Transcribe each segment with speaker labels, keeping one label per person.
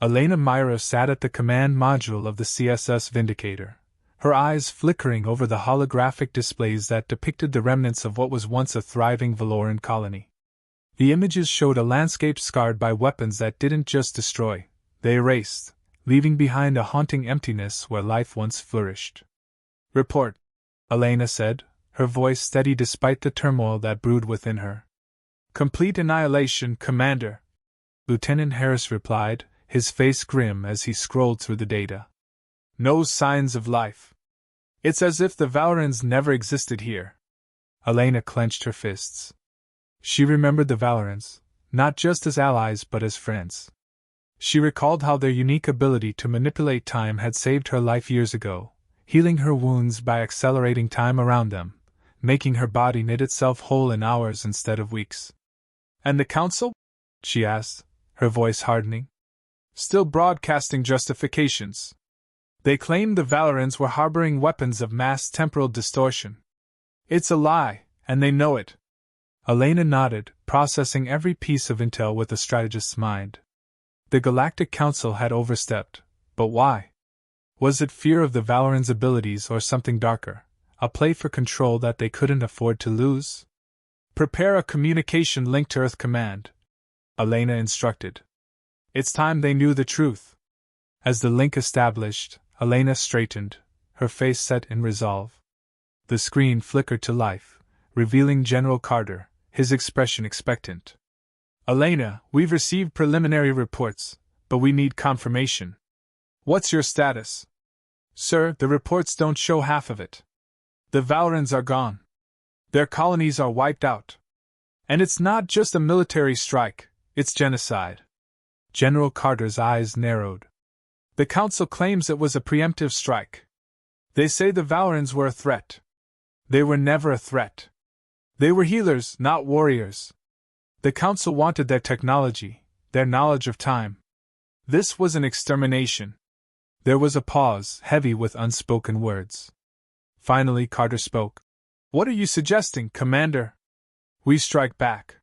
Speaker 1: Elena Myra sat at the command module of the CSS Vindicator, her eyes flickering over the holographic displays that depicted the remnants of what was once a thriving Valoran colony. The images showed a landscape scarred by weapons that didn't just destroy, they erased, leaving behind a haunting emptiness where life once flourished. "Report," Elena said, her voice steady despite the turmoil that brewed within her. "Complete annihilation, Commander," Lieutenant Harris replied, his face grim as he scrolled through the data. "No signs of life. It's as if the Valerins never existed here." Elena clenched her fists. She remembered the Valerins, not just as allies but as friends. She recalled how their unique ability to manipulate time had saved her life years ago, healing her wounds by accelerating time around them, making her body knit itself whole in hours instead of weeks. "And the Council?" she asked, her voice hardening. "Still broadcasting justifications. They claim the Valerins were harboring weapons of mass temporal distortion. It's a lie, and they know it." Elena nodded, processing every piece of intel with a strategist's mind. The Galactic Council had overstepped, but why? Was it fear of the Valerins' abilities or something darker, a play for control that they couldn't afford to lose? "Prepare a communication link to Earth Command," Elena instructed. It's time they knew the truth. As the link established, Elena straightened, her face set in resolve. The screen flickered to life, revealing General Carter, his expression expectant. "Elena, we've received preliminary reports, but we need confirmation. What's your status?" "Sir, the reports don't show half of it. The Valerins are gone. Their colonies are wiped out. And it's not just a military strike, it's genocide." General Carter's eyes narrowed. "The Council claims it was a preemptive strike. They say the Valerins were a threat. They were never a threat. They were healers, not warriors. The Council wanted their technology, their knowledge of time. This was an extermination." There was a pause, heavy with unspoken words. Finally, Carter spoke. "What are you suggesting, Commander?" "We strike back.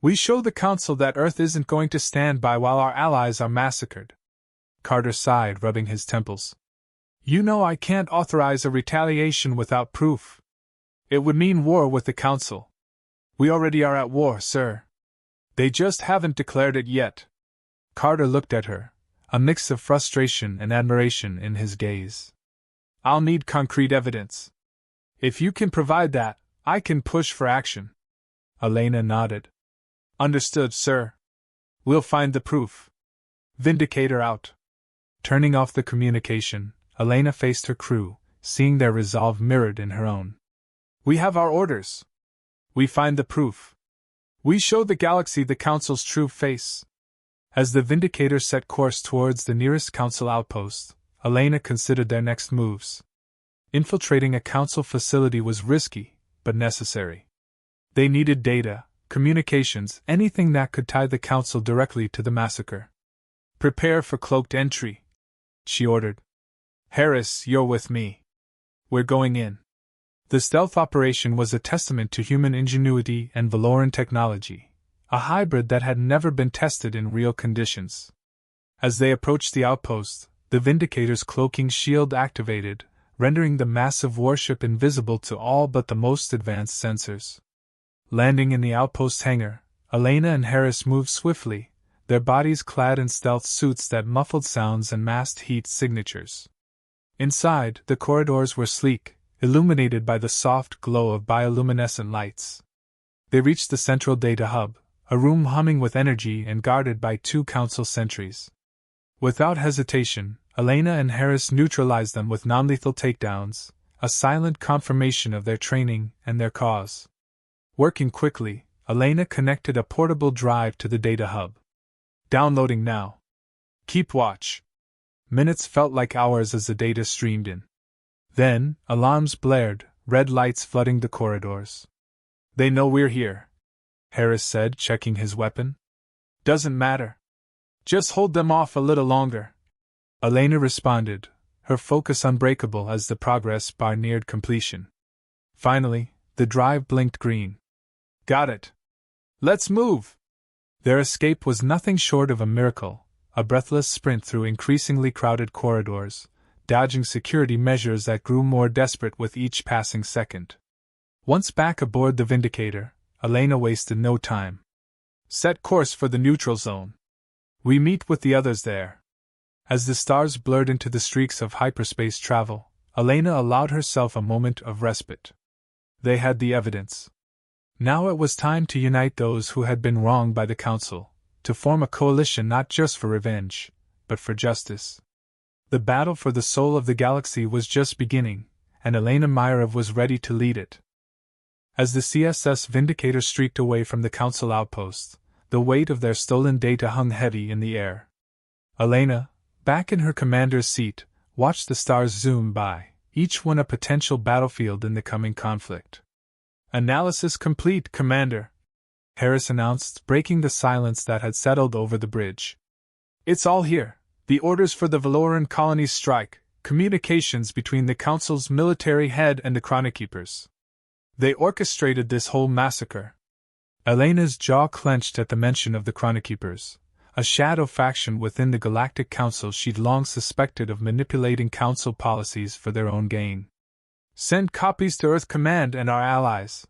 Speaker 1: We show the Council that Earth isn't going to stand by while our allies are massacred." Carter sighed, rubbing his temples. "You know I can't authorize a retaliation without proof. It would mean war with the Council. We already are at war, sir. They just haven't declared it yet." Carter looked at her, a mix of frustration and admiration in his gaze. "I'll need concrete evidence. If you can provide that, I can push for action." Elena nodded. "Understood, sir. We'll find the proof. Vindicator out." Turning off the communication, Elena faced her crew, seeing their resolve mirrored in her own. "We have our orders. We find the proof. We show the galaxy the Council's true face." As the Vindicator set course towards the nearest Council outpost, Elena considered their next moves. Infiltrating a Council facility was risky, but necessary. They needed data, communications, anything that could tie the Council directly to the massacre. "Prepare for cloaked entry," she ordered. "Harris, you're with me. We're going in." The stealth operation was a testament to human ingenuity and Valoran technology, a hybrid that had never been tested in real conditions. As they approached the outpost, the Vindicator's cloaking shield activated, rendering the massive warship invisible to all but the most advanced sensors. Landing in the outpost hangar, Elena and Harris moved swiftly, their bodies clad in stealth suits that muffled sounds and masked heat signatures. Inside, the corridors were sleek, illuminated by the soft glow of bioluminescent lights. They reached the central data hub, a room humming with energy and guarded by 2 Council sentries. Without hesitation, Elena and Harris neutralized them with non-lethal takedowns, a silent confirmation of their training and their cause. Working quickly, Elena connected a portable drive to the data hub. "Downloading now. Keep watch." Minutes felt like hours as the data streamed in. Then, alarms blared, red lights flooding the corridors. "They know we're here," Harris said, checking his weapon. "Doesn't matter. Just hold them off a little longer," Elena responded, her focus unbreakable as the progress bar neared completion. Finally, the drive blinked green. "Got it. Let's move." Their escape was nothing short of a miracle, a breathless sprint through increasingly crowded corridors, dodging security measures that grew more desperate with each passing second. Once back aboard the Vindicator, Elena wasted no time. Set course for the neutral zone. We meet with the others there. As the stars blurred into the streaks of hyperspace travel, Elena allowed herself a moment of respite. They had the evidence. Now it was time to unite those who had been wronged by the Council, to form a coalition not just for revenge, but for justice. The battle for the soul of the galaxy was just beginning, and Elena Myrov was ready to lead it. As the CSS Vindicator streaked away from the Council outpost, the weight of their stolen data hung heavy in the air. Elena, back in her commander's seat, watched the stars zoom by, each one a potential battlefield in the coming conflict. Analysis complete, Commander, Harris announced, breaking the silence that had settled over the bridge. It's all here. The orders for the Valoran colony's strike, communications between the Council's military head and the Chronokeepers. They orchestrated this whole massacre. Elena's jaw clenched at the mention of the Chronokeepers, a shadow faction within the Galactic Council she'd long suspected of manipulating Council policies for their own gain. Send copies to Earth Command and our allies.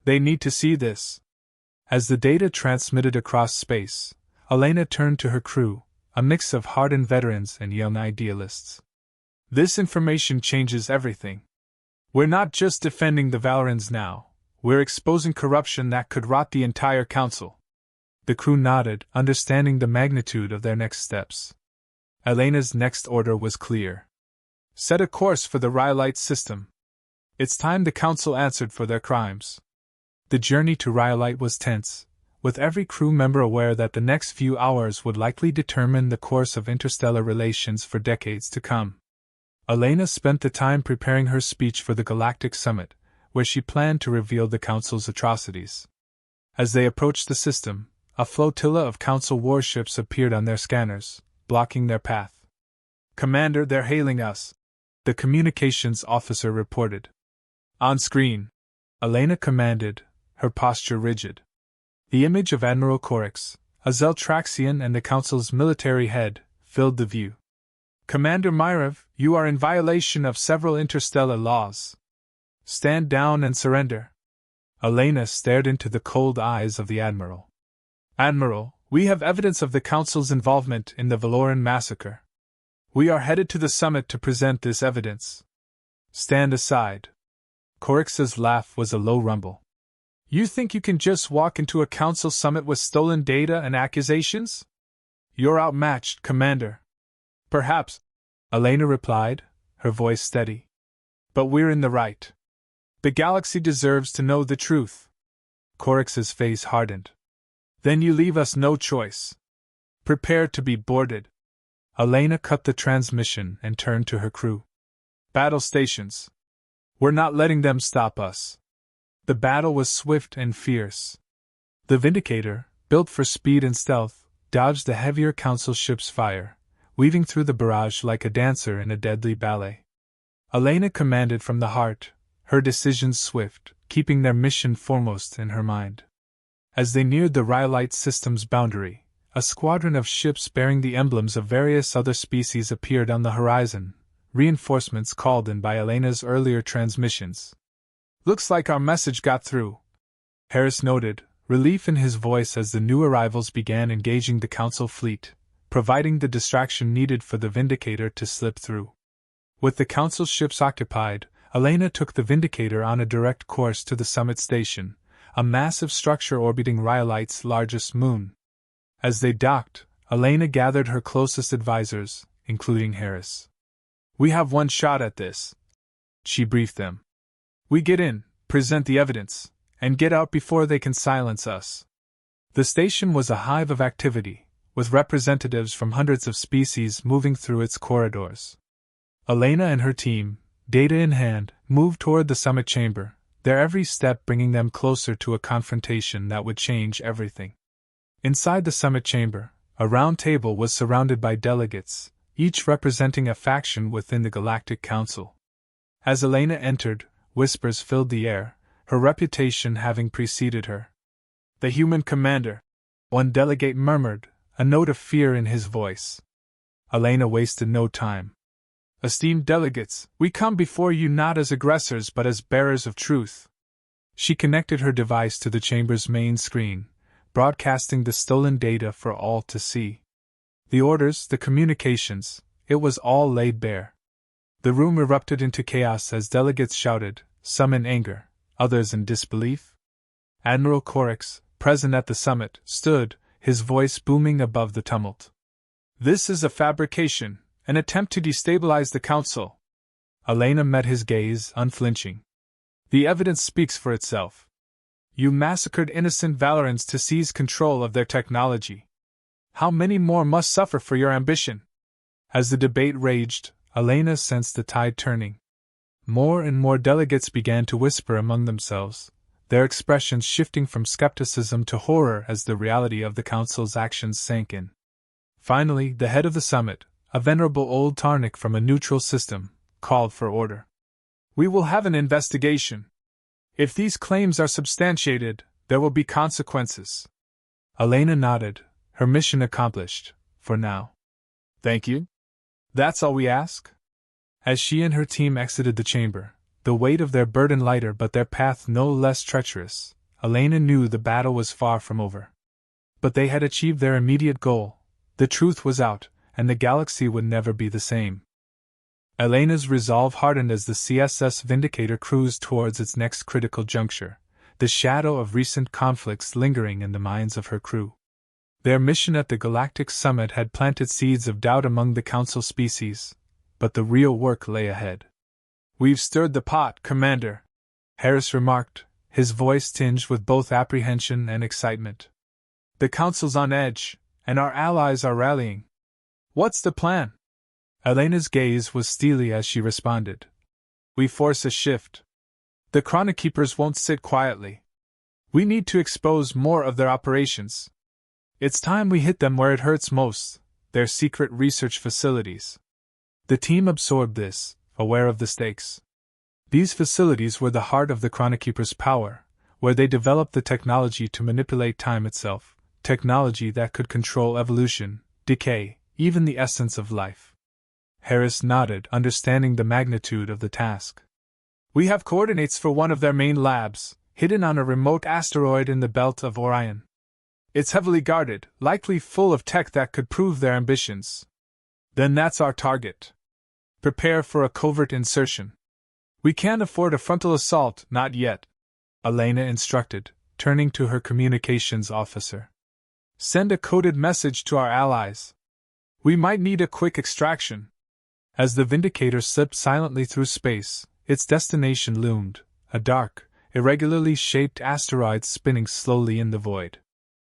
Speaker 1: They need to see this. As the data transmitted across space, Elena turned to her crew, a mix of hardened veterans and young idealists. This information changes everything. We're not just defending the Valerins now, we're exposing corruption that could rot the entire Council. The crew nodded, understanding the magnitude of their next steps. Elena's next order was clear. Set a course for the Rhyolite system. It's time the Council answered for their crimes. The journey to Rhyolite was tense, with every crew member aware that the next few hours would likely determine the course of interstellar relations for decades to come. Elena spent the time preparing her speech for the Galactic Summit, where she planned to reveal the Council's atrocities. As they approached the system, a flotilla of Council warships appeared on their scanners, blocking their path. Commander, they're hailing us, the communications officer reported. On screen, Elena commanded, her posture rigid. The image of Admiral Korix, a Zeltraxian and the Council's military head, filled the view. Commander Myrov, you are in violation of several interstellar laws. Stand down and surrender. Elena stared into the cold eyes of the Admiral. Admiral, we have evidence of the Council's involvement in the Valoran massacre. We are headed to the summit to present this evidence. Stand aside. Korix's laugh was a low rumble. You think you can just walk into a Council summit with stolen data and accusations? You're outmatched, Commander. Perhaps, Elena replied, her voice steady. But we're in the right. The galaxy deserves to know the truth. Korix's face hardened. Then you leave us no choice. Prepare to be boarded. Elena cut the transmission and turned to her crew. Battle stations. We're not letting them stop us. The battle was swift and fierce. The Vindicator, built for speed and stealth, dodged the heavier Council ship's fire, weaving through the barrage like a dancer in a deadly ballet. Elena commanded from the heart, her decisions swift, keeping their mission foremost in her mind. As they neared the Rhyolite system's boundary, a squadron of ships bearing the emblems of various other species appeared on the horizon, reinforcements called in by Elena's earlier transmissions. Looks like our message got through, Harris noted, relief in his voice as the new arrivals began engaging the Council fleet, providing the distraction needed for the Vindicator to slip through. With the Council ships occupied, Elena took the Vindicator on a direct course to the Summit Station, a massive structure orbiting Rhyolite's largest moon. As they docked, Elena gathered her closest advisors, including Harris. We have one shot at this, she briefed them. We get in, present the evidence, and get out before they can silence us. The station was a hive of activity, with representatives from hundreds of species moving through its corridors. Elena and her team, data in hand, moved toward the summit chamber, their every step bringing them closer to a confrontation that would change everything. Inside the summit chamber, a round table was surrounded by delegates, each representing a faction within the Galactic Council. As Elena entered, whispers filled the air, her reputation having preceded her. The human commander, one delegate murmured, a note of fear in his voice. Elena wasted no time. Esteemed delegates, we come before you not as aggressors but as bearers of truth. She connected her device to the chamber's main screen, broadcasting the stolen data for all to see. The orders, the communications, it was all laid bare. The room erupted into chaos as delegates shouted, some in anger, others in disbelief. Admiral Korix, present at the summit, stood, his voice booming above the tumult. This is a fabrication, an attempt to destabilize the Council. Elena met his gaze, unflinching. The evidence speaks for itself. You massacred innocent Valerins to seize control of their technology. How many more must suffer for your ambition? As the debate raged, Elena sensed the tide turning. More and more delegates began to whisper among themselves, their expressions shifting from skepticism to horror as the reality of the Council's actions sank in. Finally, the head of the summit, a venerable old Tarnik from a neutral system, called for order. We will have an investigation. If these claims are substantiated, there will be consequences. Elena nodded, her mission accomplished, for now. Thank you. That's all we ask? As she and her team exited the chamber, the weight of their burden lighter but their path no less treacherous, Elena knew the battle was far from over. But they had achieved their immediate goal, the truth was out, and the galaxy would never be the same. Elena's resolve hardened as the CSS Vindicator cruised towards its next critical juncture, the shadow of recent conflicts lingering in the minds of her crew. Their mission at the Galactic Summit had planted seeds of doubt among the Council species, but the real work lay ahead. We've stirred the pot, Commander, Harris remarked, his voice tinged with both apprehension and excitement. The Council's on edge, and our allies are rallying. What's the plan? Elena's gaze was steely as she responded. We force a shift. The Chronokeepers won't sit quietly. We need to expose more of their operations. It's time we hit them where it hurts most, their secret research facilities. The team absorbed this, aware of the stakes. These facilities were the heart of the Chronokeepers' power, where they developed the technology to manipulate time itself, technology that could control evolution, decay, even the essence of life. Harris nodded, understanding the magnitude of the task. We have coordinates for one of their main labs, hidden on a remote asteroid in the belt of Orion. It's heavily guarded, likely full of tech that could prove their ambitions. Then that's our target. Prepare for a covert insertion. We can't afford a frontal assault, not yet, Elena instructed, turning to her communications officer. Send a coded message to our allies. We might need a quick extraction. As the Vindicator slipped silently through space, its destination loomed, a dark, irregularly shaped asteroid spinning slowly in the void.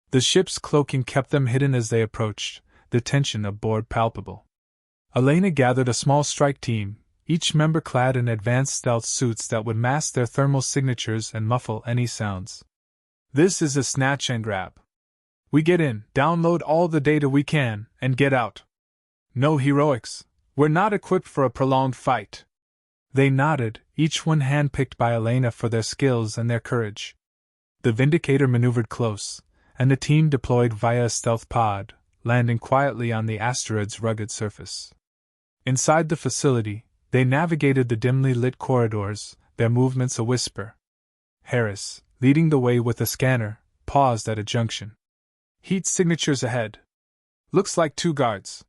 Speaker 1: The ship's cloaking kept them hidden as they approached, the tension aboard palpable. Elena gathered a small strike team, each member clad in advanced stealth suits that would mask their thermal signatures and muffle any sounds. This is a snatch and grab. We get in, download all the data we can, and get out. No heroics. We're not equipped for a prolonged fight. They nodded, each one handpicked by Elena for their skills and their courage. The Vindicator maneuvered close, and the team deployed via a stealth pod, landing quietly on the asteroid's rugged surface. Inside the facility, they navigated the dimly lit corridors, their movements a whisper. Harris, leading the way with a scanner, paused at a junction. Heat signatures ahead. Looks like 2 guards.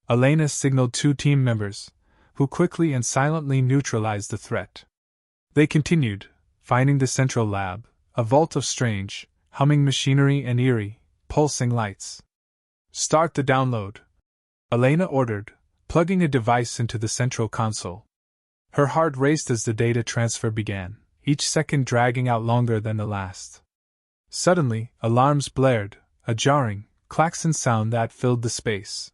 Speaker 1: Elena signaled 2 team members, who quickly and silently neutralized the threat. They continued, finding the central lab, a vault of strange, humming machinery and eerie, pulsing lights. Start the download, Elena ordered, plugging a device into the central console. Her heart raced as the data transfer began, each second dragging out longer than the last. Suddenly, alarms blared, a jarring, klaxon sound that filled the space.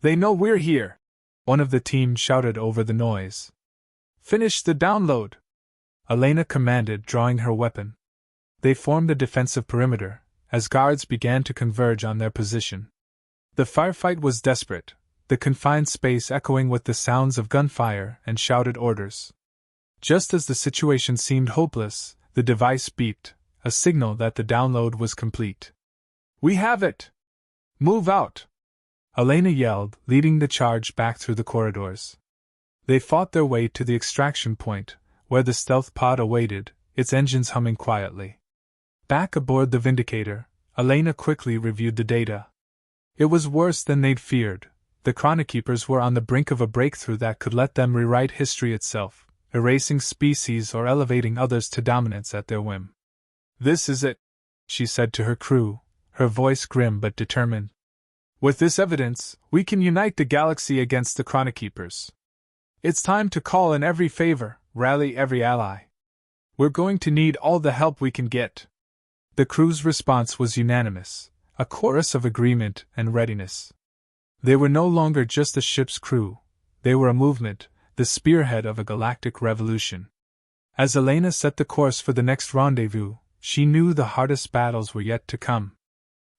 Speaker 1: They know we're here, one of the team shouted over the noise. Finish the download, Elena commanded, drawing her weapon. They formed a defensive perimeter, as guards began to converge on their position. The firefight was desperate, the confined space echoing with the sounds of gunfire and shouted orders. Just as the situation seemed hopeless, the device beeped, a signal that the download was complete. We have it! Move out! Elena yelled, leading the charge back through the corridors. They fought their way to the extraction point, where the stealth pod awaited, its engines humming quietly. Back aboard the Vindicator, Elena quickly reviewed the data. It was worse than they'd feared. The Chronokeepers were on the brink of a breakthrough that could let them rewrite history itself, erasing species or elevating others to dominance at their whim. "This is it," she said to her crew, her voice grim but determined. "With this evidence, we can unite the galaxy against the Chronokeepers. It's time to call in every favor, rally every ally. We're going to need all the help we can get." The crew's response was unanimous, a chorus of agreement and readiness. They were no longer just a ship's crew, they were a movement, the spearhead of a galactic revolution. As Elena set the course for the next rendezvous, she knew the hardest battles were yet to come.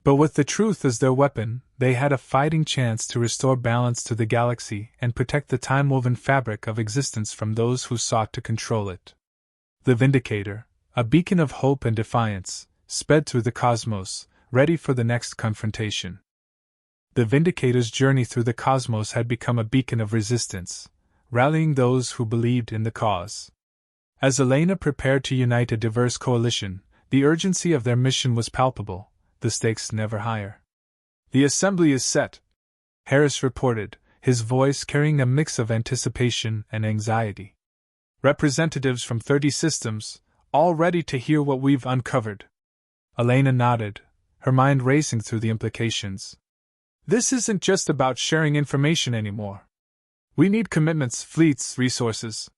Speaker 1: But with the truth as their weapon, they had a fighting chance to restore balance to the galaxy and protect the time-woven fabric of existence from those who sought to control it. The Vindicator, a beacon of hope and defiance, sped through the cosmos, ready for the next confrontation. The Vindicator's journey through the cosmos had become a beacon of resistance, rallying those who believed in the cause. As Elena prepared to unite a diverse coalition, the urgency of their mission was palpable, the stakes never higher. "The assembly is set," Harris reported, his voice carrying a mix of anticipation and anxiety. "Representatives from 30 systems, all ready to hear what we've uncovered." Elena nodded, her mind racing through the implications. This isn't just about sharing information anymore. We need commitments, fleets, resources.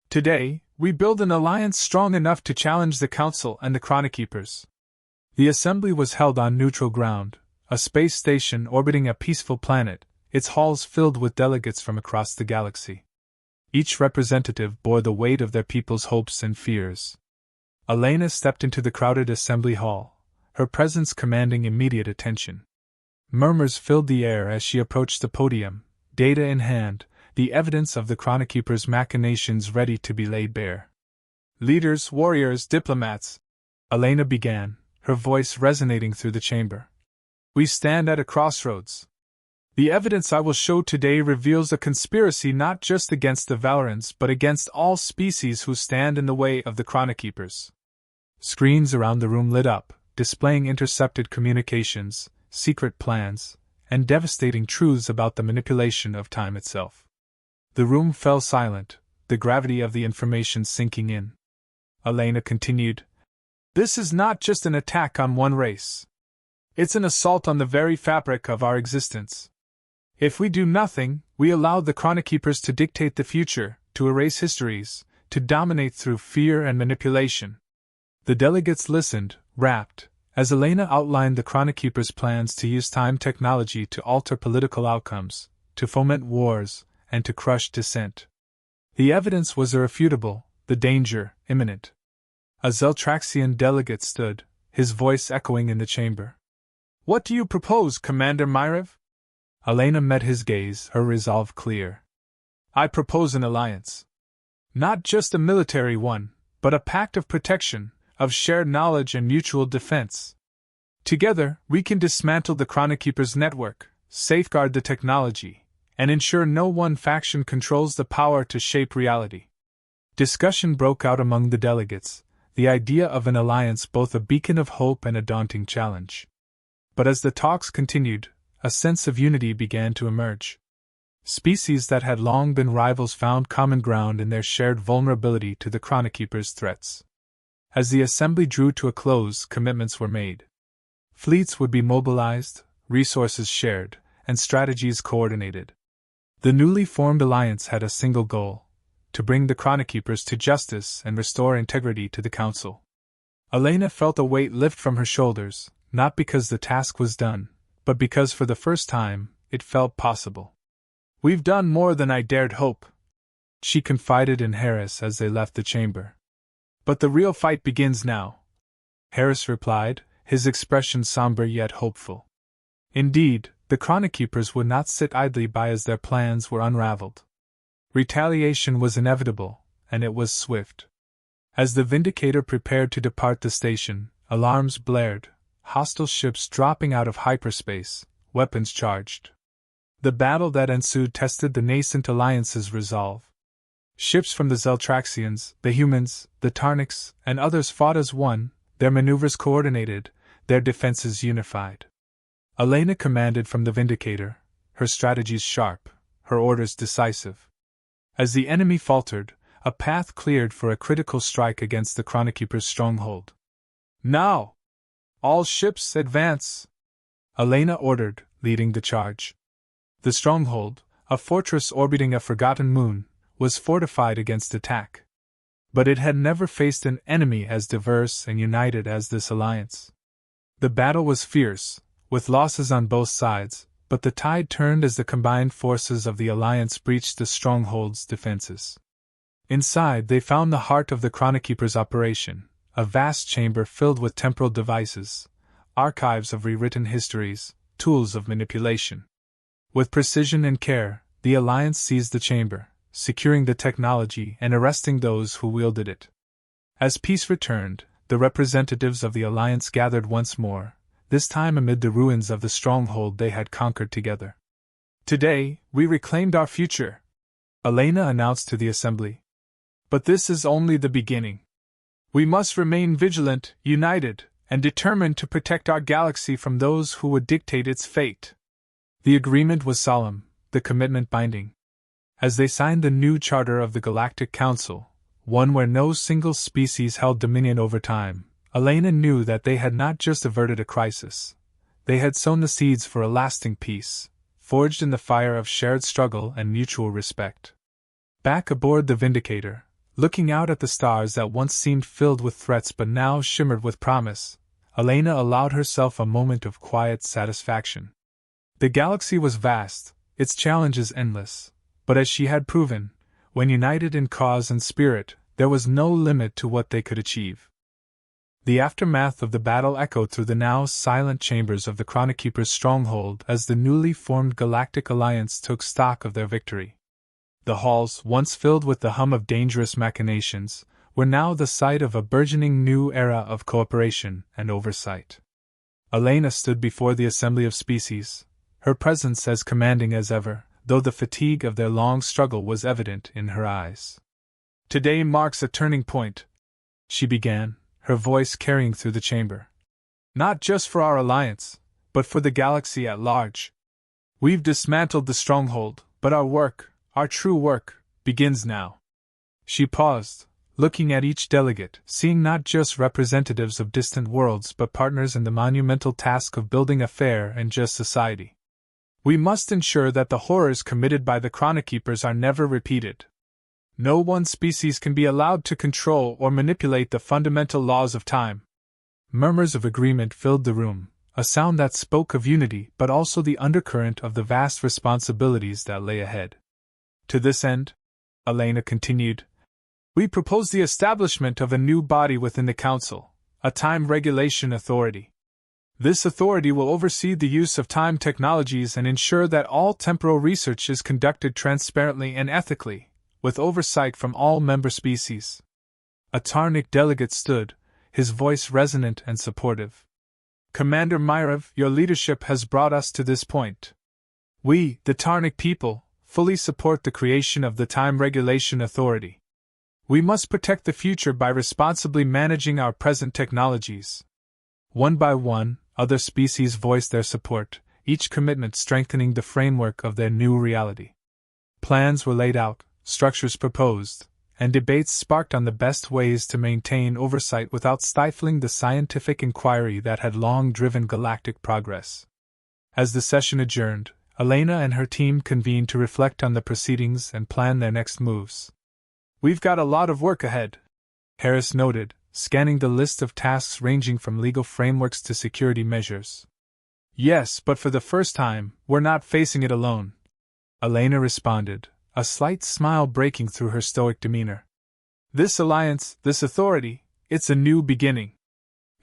Speaker 1: Today, we build an alliance strong enough to challenge the Council and the Chronokeepers. The assembly was held on neutral ground, a space station orbiting a peaceful planet, its halls filled with delegates from across the galaxy. Each representative bore the weight of their people's hopes and fears. Elena stepped into the crowded assembly hall, her presence commanding immediate attention. Murmurs filled the air as she approached the podium, data in hand, the evidence of the Chronokeepers' machinations ready to be laid bare. "Leaders, warriors, diplomats," Elena began, her voice resonating through the chamber. "We stand at a crossroads. The evidence I will show today reveals a conspiracy not just against the Valerins but against all species who stand in the way of the Chronokeepers." Screens around the room lit up, displaying intercepted communications, secret plans, and devastating truths about the manipulation of time itself. The room fell silent, the gravity of the information sinking in. Elena continued, "This is not just an attack on one race. It's an assault on the very fabric of our existence. If we do nothing, we allow the Chronokeepers to dictate the future, to erase histories, to dominate through fear and manipulation." The delegates listened, rapt, as Elena outlined the Chronokeepers' plans to use time technology to alter political outcomes, to foment wars, and to crush dissent. The evidence was irrefutable, the danger imminent. A Zeltraxian delegate stood, his voice echoing in the chamber. "What do you propose, Commander Myrev?" Elena met his gaze, her resolve clear. "I propose an alliance. Not just a military one, but a pact of protection, of shared knowledge and mutual defense. Together, we can dismantle the Chronokeepers' network, safeguard the technology, and ensure no one faction controls the power to shape reality." Discussion broke out among the delegates, the idea of an alliance both a beacon of hope and a daunting challenge. But as the talks continued, a sense of unity began to emerge. Species that had long been rivals found common ground in their shared vulnerability to the Chronokeepers' threats. As the assembly drew to a close, commitments were made. Fleets would be mobilized, resources shared, and strategies coordinated. The newly formed alliance had a single goal: to bring the Chronokeepers to justice and restore integrity to the Council. Elena felt a weight lift from her shoulders, not because the task was done, but because for the first time, it felt possible. "We've done more than I dared hope," she confided in Harris as they left the chamber. "But the real fight begins now," Harris replied, his expression somber yet hopeful. Indeed, the Chronokeepers would not sit idly by as their plans were unraveled. Retaliation was inevitable, and it was swift. As the Vindicator prepared to depart the station, alarms blared, hostile ships dropping out of hyperspace, weapons charged. The battle that ensued tested the nascent alliance's resolve. Ships from the Zeltraxians, the humans, the Tarniks, and others fought as one, their maneuvers coordinated, their defenses unified. Elena commanded from the Vindicator, her strategies sharp, her orders decisive. As the enemy faltered, a path cleared for a critical strike against the Chronokeeper's stronghold. "Now! All ships advance!" Elena ordered, leading the charge. The stronghold, a fortress orbiting a forgotten moon, was fortified against attack. But it had never faced an enemy as diverse and united as this alliance. The battle was fierce, with losses on both sides, but the tide turned as the combined forces of the alliance breached the stronghold's defenses. Inside they found the heart of the Chronokeeper's operation, a vast chamber filled with temporal devices, archives of rewritten histories, tools of manipulation. With precision and care, the alliance seized the chamber, securing the technology and arresting those who wielded it. As peace returned, the representatives of the alliance gathered once more, this time amid the ruins of the stronghold they had conquered together. "Today, we reclaimed our future," Elena announced to the assembly. "But this is only the beginning. We must remain vigilant, united, and determined to protect our galaxy from those who would dictate its fate." The agreement was solemn, the commitment binding. As they signed the new charter of the Galactic Council, one where no single species held dominion over time, Elena knew that they had not just averted a crisis. They had sown the seeds for a lasting peace, forged in the fire of shared struggle and mutual respect. Back aboard the Vindicator, looking out at the stars that once seemed filled with threats but now shimmered with promise, Elena allowed herself a moment of quiet satisfaction. The galaxy was vast, its challenges endless, but as she had proven, when united in cause and spirit, there was no limit to what they could achieve. The aftermath of the battle echoed through the now silent chambers of the Chronokeeper's stronghold as the newly formed Galactic Alliance took stock of their victory. The halls, once filled with the hum of dangerous machinations, were now the site of a burgeoning new era of cooperation and oversight. Elena stood before the assembly of species, her presence as commanding as ever, though the fatigue of their long struggle was evident in her eyes. "Today marks a turning point," she began, her voice carrying through the chamber. "Not just for our alliance, but for the galaxy at large. We've dismantled the stronghold, but our work, our true work, begins now." She paused, looking at each delegate, seeing not just representatives of distant worlds but partners in the monumental task of building a fair and just society. "We must ensure that the horrors committed by the Chronokeepers are never repeated. No one species can be allowed to control or manipulate the fundamental laws of time." Murmurs of agreement filled the room, a sound that spoke of unity but also the undercurrent of the vast responsibilities that lay ahead. "To this end," Elena continued, "we propose the establishment of a new body within the Council, a time regulation authority. This authority will oversee the use of time technologies and ensure that all temporal research is conducted transparently and ethically, with oversight from all member species." A Tarnik delegate stood, his voice resonant and supportive. "Commander Myrev, your leadership has brought us to this point. We, the Tarnik people, fully support the creation of the Time Regulation Authority. We must protect the future by responsibly managing our present technologies." One by one, other species voiced their support, each commitment strengthening the framework of their new reality. Plans were laid out, structures proposed, and debates sparked on the best ways to maintain oversight without stifling the scientific inquiry that had long driven galactic progress. As the session adjourned, Elena and her team convened to reflect on the proceedings and plan their next moves. "We've got a lot of work ahead," Harris noted, scanning the list of tasks ranging from legal frameworks to security measures. "Yes, but for the first time, we're not facing it alone," Elena responded, a slight smile breaking through her stoic demeanor. "This alliance, this authority, it's a new beginning."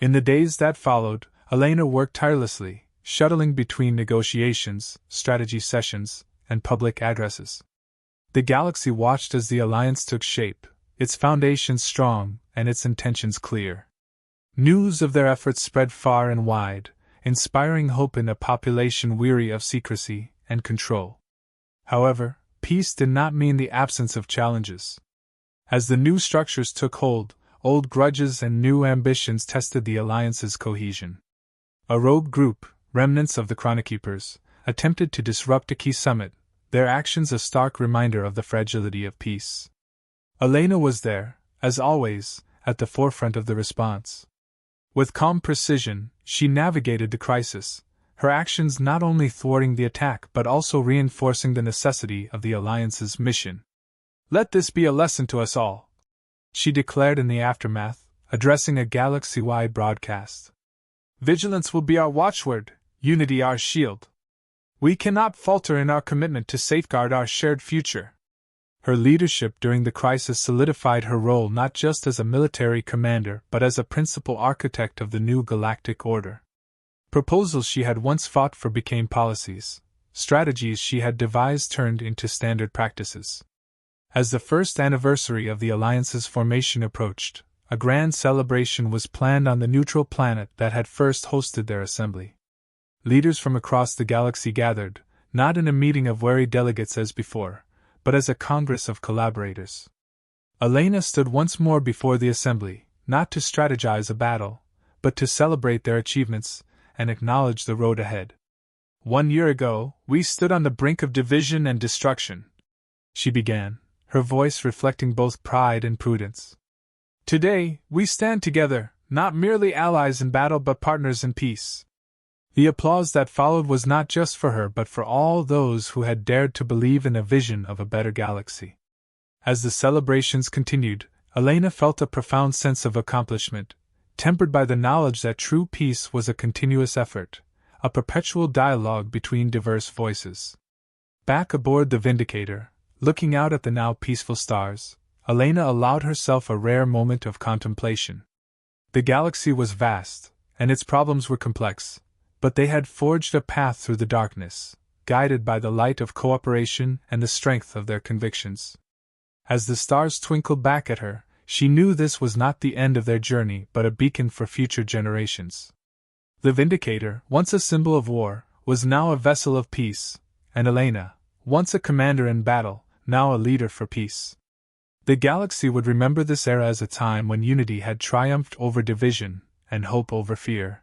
Speaker 1: In the days that followed, Elena worked tirelessly, shuttling between negotiations, strategy sessions, and public addresses. The galaxy watched as the alliance took shape, its foundations strong and its intentions clear. News of their efforts spread far and wide, inspiring hope in a population weary of secrecy and control. However, peace did not mean the absence of challenges. As the new structures took hold, old grudges and new ambitions tested the alliance's cohesion. A rogue group, remnants of the Chronokeepers, attempted to disrupt a key summit, their actions a stark reminder of the fragility of peace. Elena was there, as always, at the forefront of the response. With calm precision, she navigated the crisis, her actions not only thwarting the attack but also reinforcing the necessity of the Alliance's mission. "Let this be a lesson to us all," she declared in the aftermath, addressing a galaxy-wide broadcast. "Vigilance will be our watchword, unity our shield. We cannot falter in our commitment to safeguard our shared future." Her leadership during the crisis solidified her role not just as a military commander but as a principal architect of the new galactic order. Proposals she had once fought for became policies, strategies she had devised turned into standard practices. As the first anniversary of the Alliance's formation approached, a grand celebration was planned on the neutral planet that had first hosted their assembly. Leaders from across the galaxy gathered, not in a meeting of wary delegates as before, but as a congress of collaborators. Elena stood once more before the assembly, not to strategize a battle, but to celebrate their achievements and acknowledge the road ahead. "1 year ago, we stood on the brink of division and destruction," she began, her voice reflecting both pride and prudence. "Today, we stand together, not merely allies in battle but partners in peace." The applause that followed was not just for her but for all those who had dared to believe in a vision of a better galaxy. As the celebrations continued, Elena felt a profound sense of accomplishment, tempered by the knowledge that true peace was a continuous effort, a perpetual dialogue between diverse voices. Back aboard the Vindicator, looking out at the now peaceful stars, Elena allowed herself a rare moment of contemplation. The galaxy was vast, and its problems were complex, but they had forged a path through the darkness, guided by the light of cooperation and the strength of their convictions. As the stars twinkled back at her, she knew this was not the end of their journey but a beacon for future generations. The Vindicator, once a symbol of war, was now a vessel of peace, and Elena, once a commander in battle, now a leader for peace. The galaxy would remember this era as a time when unity had triumphed over division and hope over fear.